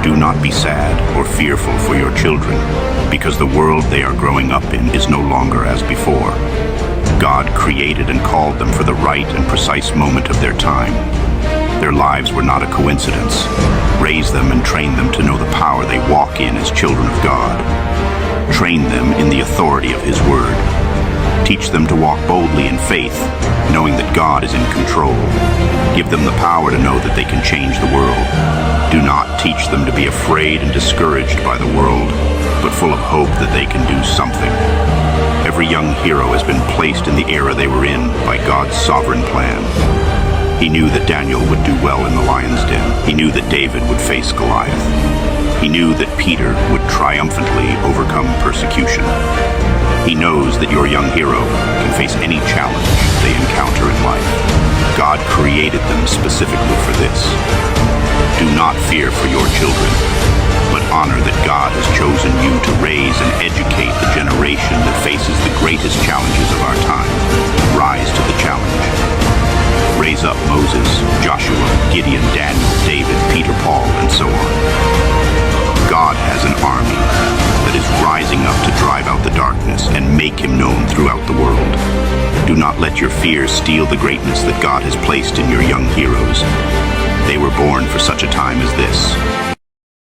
Do not be sad or fearful for your children, because the world they are growing up in is no longer as before. God created and called them for the right and precise moment of their time. Their lives were not a coincidence. Raise them and train them to know the power they walk in as children of God. Train them in the authority of His Word. Teach them to walk boldly in faith, knowing that God is in control. Give them the power to know that they can change the world. Do not teach them to be afraid and discouraged by the world, but full of hope that they can do something. Every young hero has been placed in the era they were in by God's sovereign plan. He knew that Daniel would do well in the lion's den. He knew that David would face Goliath. He knew that Peter would triumphantly overcome persecution. He knows that your young hero can face any challenge they encounter in life. God created them specifically for this. Do not fear for your children, but honor that God has chosen you to raise and educate the generation that faces the greatest challenges of our time. Rise to the challenge. Raise up Moses, Joshua, Gideon, Daniel, David, Peter, Paul, and so on. God has an army that is rising up to drive out the darkness and make Him known throughout the world. Do not let your fears steal the greatness that God has placed in your young heroes. They were born for such a time as this.